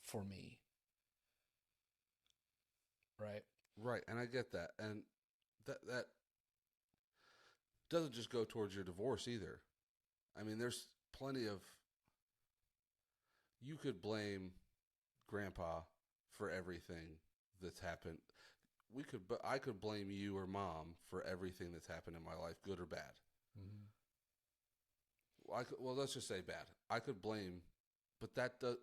for me, right? Right, and I get that, and that doesn't just go towards your divorce either. I mean, there's plenty of you could blame grandpa for everything that's happened. But I could blame you or mom for everything that's happened in my life, good or bad. Mm-hmm. Well, let's just say bad. I could blame, but that does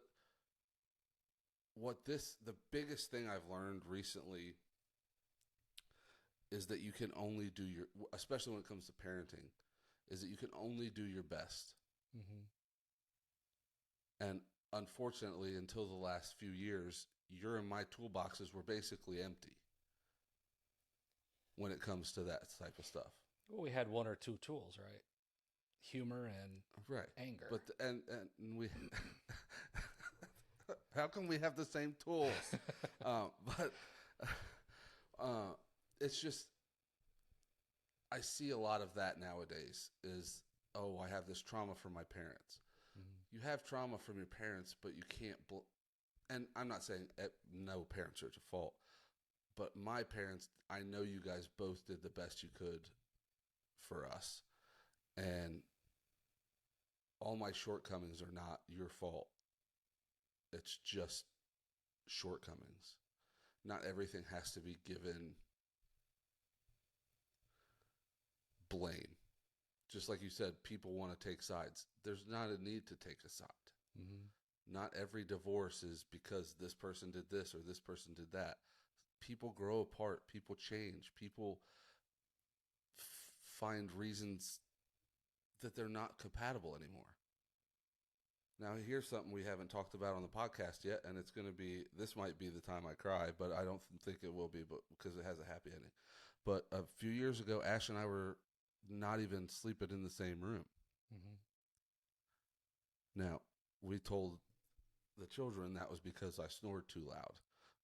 the biggest thing I've learned recently is that you can only do your, especially when it comes to parenting, is that you can only do your best. Mm-hmm. And unfortunately, until the last few years, your and my toolboxes were basically empty when it comes to that type of stuff. Well, we had one or two tools, right? Humor and Right. anger. But and we how come we have the same tools? But uh, it's just I see a lot of that nowadays. Is oh, I have this trauma from my parents. Mm-hmm. You have trauma from your parents, but you can't. And I'm not saying no parents are at fault, but my parents, I know you guys both did the best you could for us, and all my shortcomings are not your fault. It's just shortcomings. Not everything has to be given blame. Just like you said, people want to take sides. There's not a need to take a side. Mm-hmm. Not every divorce is because this person did this or this person did that. People grow apart, people change, people find reasons that they're not compatible anymore. Now, here's something we haven't talked about on the podcast yet, and it's going to be this might be the time I cry, but I don't think it will be, but because it has a happy ending. But a few years ago, Ash and I were not even sleeping in the same room. Mm-hmm. Now, we told the children that was because I snored too loud,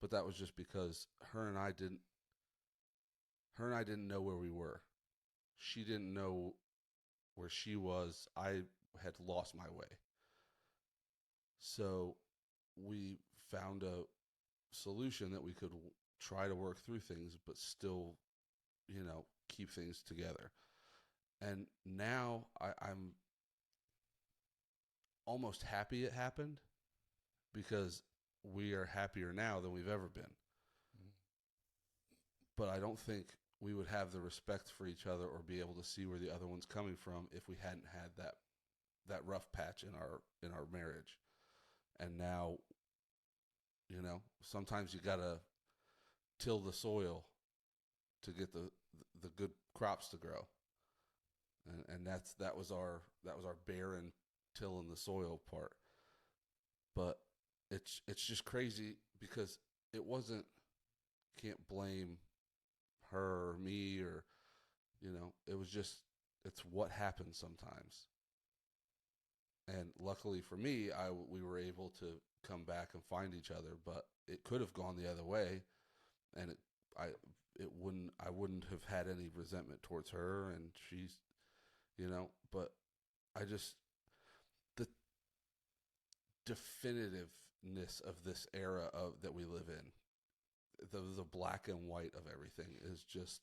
but that was just because her and I didn't know where we were. She didn't know where she was. I had lost my way. So we found a solution that we could try to work through things, but still, keep things together. And now I'm almost happy it happened because we are happier now than we've ever been. Mm-hmm. But I don't think we would have the respect for each other or be able to see where the other one's coming from if we hadn't had that rough patch in our marriage. And now, sometimes you gotta till the soil to get the good crops to grow. And that was our barren tilling the soil part. But it's just crazy because it wasn't can't blame her or me or it was just it's what happens sometimes. And luckily for me, we were able to come back and find each other, but it could have gone the other way, and I I wouldn't have had any resentment towards her, and she's but I just the definitiveness of this era of that we live in, the black and white of everything is just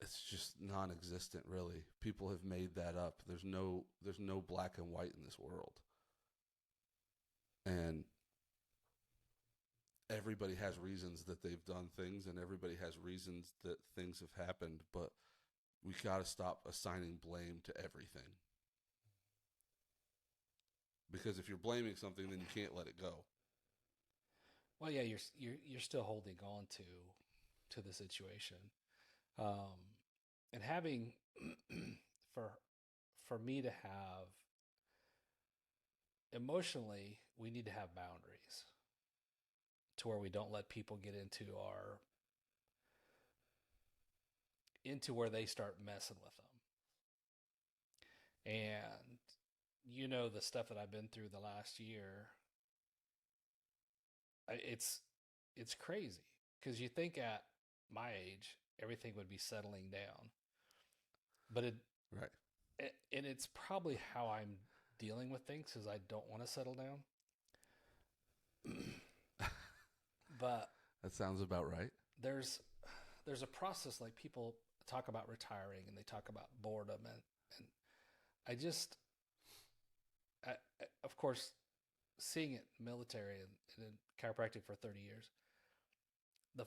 it's just non-existent really. People have made that up. There's no black and white in this world. And everybody has reasons that they've done things and everybody has reasons that things have happened, but we got to stop assigning blame to everything. Because if you're blaming something, then you can't let it go. Well, yeah, you're still holding on to the situation, um, and having for for me to have emotionally, we need to have boundaries to where we don't let people get into where they start messing with them. And the stuff that I've been through the last year, it's crazy because you think at my age everything would be settling down, but Right. and it's probably how I'm dealing with things because I don't want to settle down. But That sounds about right. there's there's a process, like people talk about retiring and they talk about boredom, and I just of course, seeing it military and in chiropractic for 30 years, the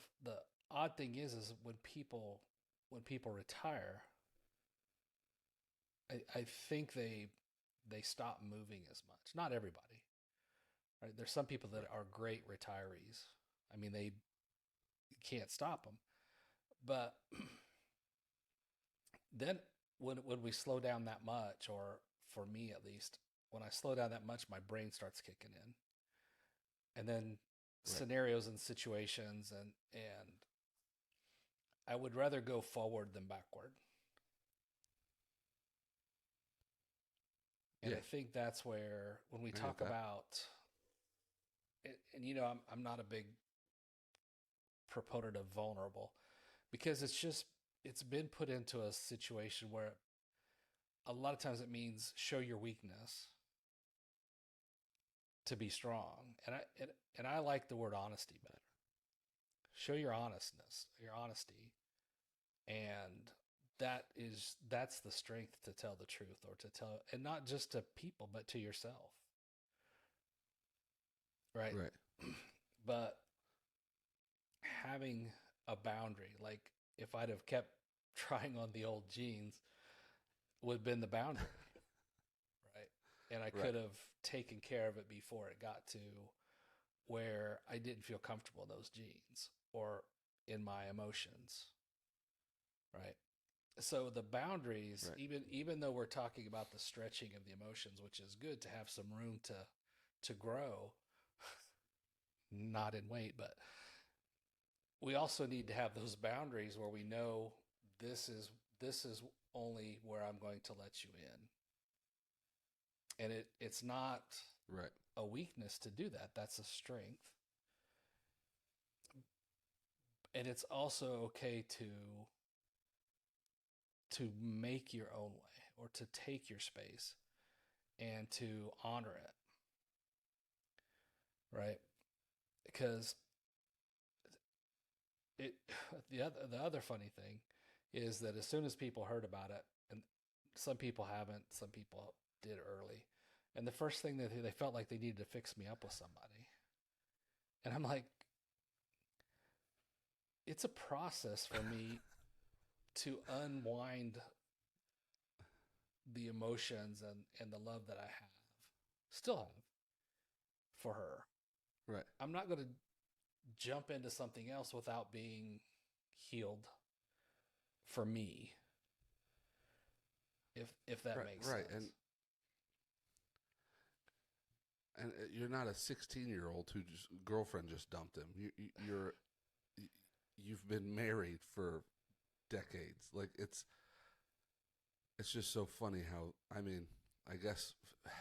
odd thing is when people retire, I think they stop moving as much. Not everybody, right? There's some people that Right. are great retirees. I mean, they can't stop them. But then when we slow down that much, or for me at least, when I slow down that much, my brain starts kicking in, and then Right. scenarios and situations, and I would rather go forward than backward. And Yeah, I think that's where when we I get talk that. about, and you know, I'm not a big proponent of vulnerable, because it's been put into a situation where a lot of times it means show your weakness to be strong. And I like the word honesty better. Show your honestness, your honesty, and that's the strength to tell the truth, or to tell, and not just to people but to yourself, right? Right. But having a boundary, like if I'd have kept trying on the old jeans, would have been the boundary, right? And I Right. could have taken care of it before it got to where I didn't feel comfortable in those jeans or in my emotions, right? So the boundaries, Right. even though we're talking about the stretching of the emotions, which is good to have some room to grow, not in weight, but we also need to have those boundaries where we know this is this is only where I'm going to let you in. And it's not Right. a weakness to do that. That's a strength. And it's also okay to make your own way, or to take your space and to honor it, right? Because it the other funny thing is that as soon as people heard about it, and some people haven't, some people did early, and the first thing that they felt like they needed to fix me up with somebody, and I'm like, it's a process for me to unwind the emotions and the love that I have, still have, for her. Right. I'm not going to jump into something else without being healed for me, if that Right. makes Right. sense. And you're not a 16-year-old who just girlfriend just dumped him. You've been married for decades. Like it's just so funny how, I mean, I guess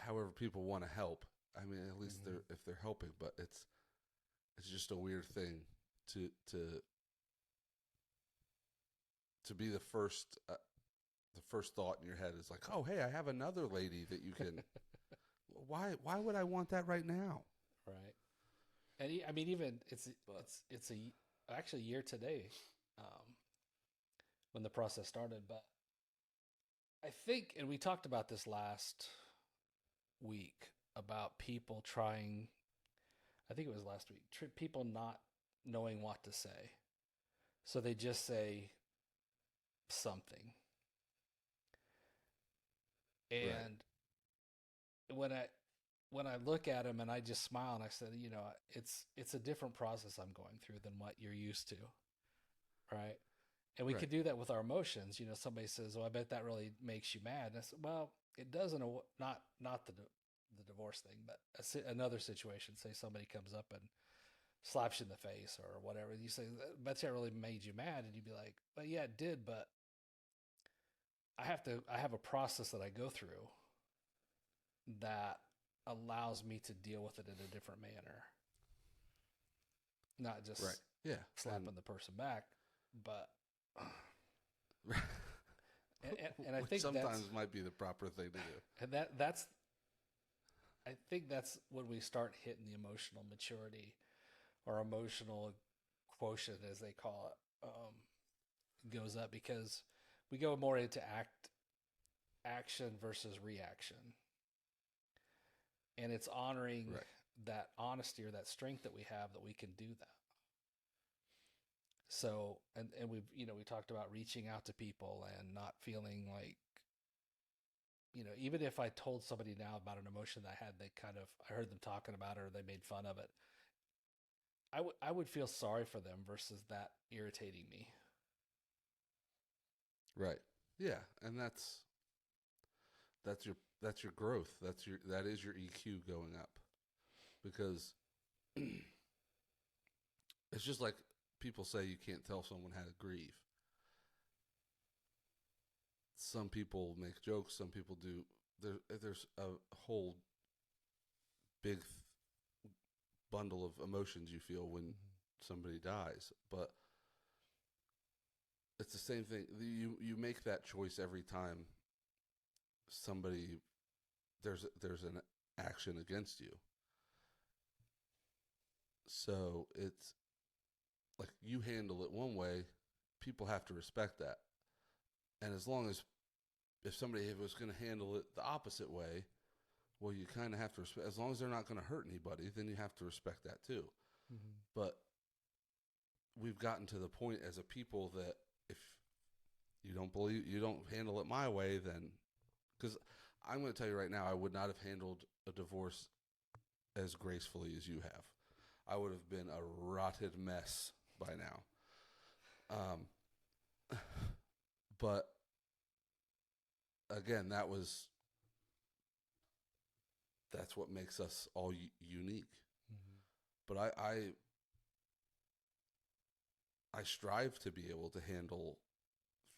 however people want to help. I mean, at least Mm-hmm. they're if they're helping, but it's just a weird thing to to be the first thought in your head is like, "Oh, hey, I have another lady that you can why would I want that right now?" Right. And I mean, even But it's a actually year today, when the process started. But I think, and we talked about this last week, about people trying. I think it was last week. People not knowing what to say, so they just say something. right. And when I when I look at him and I just smile and I said, you know, it's a different process I'm going through than what you're used to, right? And we Right. could do that with our emotions. You know, somebody says, "Well, I bet that really makes you mad." And I said, "Well, it doesn't. Not the divorce thing, but another situation. Say somebody comes up and slaps you in the face or whatever. You say, "I bet that really made you mad," and you'd be like, "Well, yeah, it did, but I have a process that I go through that allows me to deal with it in a different manner, not Right. just Yeah. And slapping the person back, but." And I which think that's sometimes might be the proper thing to do. and that's I think that's when we start hitting the emotional maturity or emotional quotient, as they call it, goes up because we go more into action versus reaction, and it's honoring Right. that honesty or that strength that we have that we can do that. So, and we've, we talked about reaching out to people and not feeling like, even if I told somebody now about an emotion that I had, I heard them talking about it or they made fun of it, I would feel sorry for them versus that irritating me. Right. Yeah, and that's your growth. That is your EQ going up because it's just like people say you can't tell someone how to grieve. Some people make jokes. Some people do. There's a whole big bundle of emotions you feel when somebody dies, but it's the same thing. You make that choice every time somebody there's an action against you. So it's like you handle it one way, people have to respect that. And as long as if somebody was going to handle it the opposite way, well, you kind of have to respect. As long as they're not going to hurt anybody, then you have to respect that too. Mm-hmm. But we've gotten to the point as a people that if you don't handle it my way, then because I'm going to tell you right now, I would not have handled a divorce as gracefully as you have. I would have been a rotted mess by now. But again, that's what makes us all unique. Mm-hmm. But I strive to be able to handle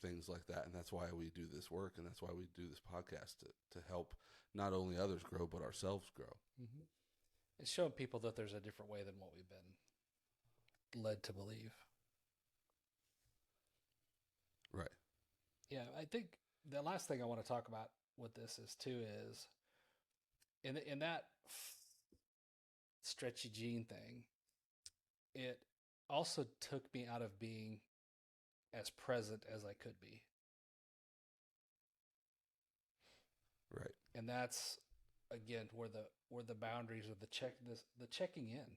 things like that, and that's why we do this work, and that's why we do this podcast to help not only others grow but ourselves grow. Mm-hmm. It's showing people that there's a different way than what we've been led to believe. Right. Yeah, I think the last thing I want to talk about with this is too is in that stretchy jean thing, it also took me out of being as present as I could be. Right. And that's again where the boundaries of the checking in,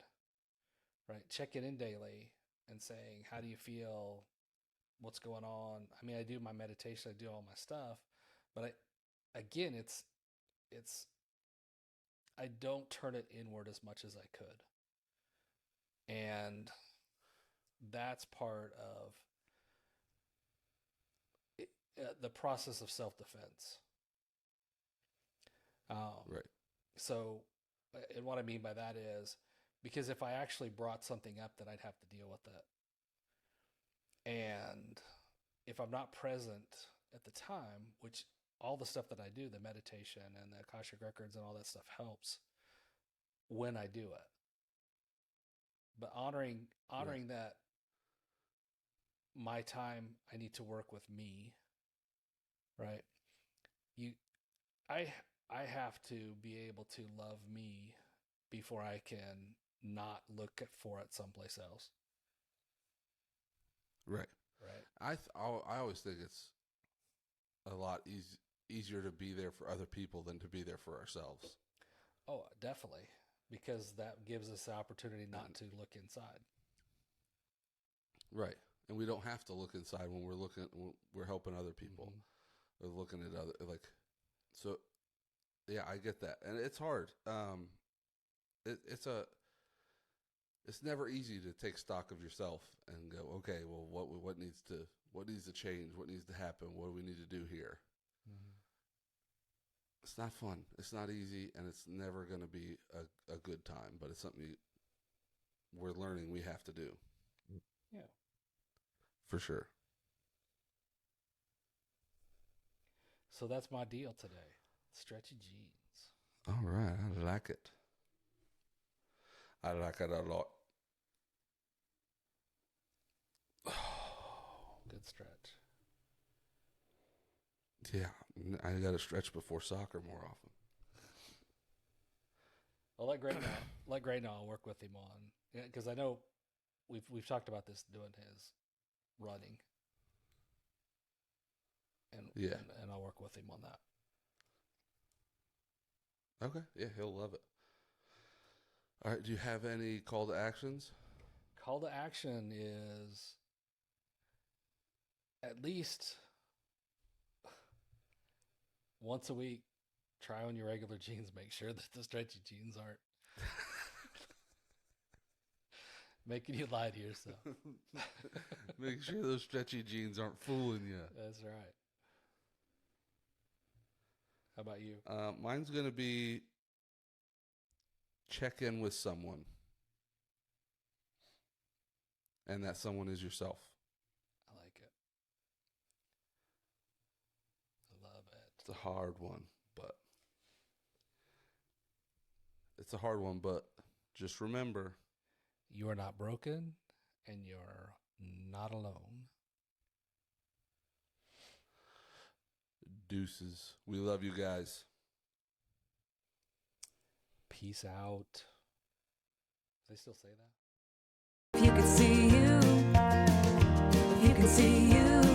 right? Checking in daily and saying, how do you feel? What's going on? I mean, I do my meditation, I do all my stuff, but again, it's I don't turn it inward as much as I could. And that's part of the process of self-defense. Right. So, and what I mean by that is because if I actually brought something up, then I'd have to deal with it. And if I'm not present at the time, which all the stuff that I do, the meditation and the Akashic records and all that stuff helps when I do it. But honoring Right. that my time I need to work with me, right? You I I have to be able to love me before I can not look for it someplace else. Right. Right. I always think it's a lot easier to be there for other people than to be there for ourselves. Oh, definitely. Because that gives us the opportunity not And to look inside. right. And we don't have to look inside when we're helping other people Mm-hmm. or looking at other so yeah, I get that. And it's hard. It's never easy to take stock of yourself and go, okay, well, what needs to change? What needs to happen? What do we need to do here? Mm-hmm. It's not fun. It's not easy, and it's never going to be a good time. But it's something we're learning we have to do Yeah. for sure. So that's my deal today. Stretchy jeans. All right, I like it. I like it a lot. Good stretch. Yeah, I got to stretch before soccer more often. I'll let Gray know. Let Gray know. I'll work with him on, because I know we've talked about this, doing his running, and Yeah. and I'll work with him on that. Okay. Yeah, he'll love it. All right. Do you have any call to actions? Call to action is at least once a week, try on your regular jeans. Make sure that the stretchy jeans aren't making you lie to yourself. Make sure those stretchy jeans aren't fooling you. That's right. How about you? Mine's going to be check in with someone. And that someone is yourself. I like it. I love it. It's a hard one, but just remember, You are not broken, and you're not alone. deuces. We love you guys. Peace out. Do they still say that? If you could see you, if you could see you.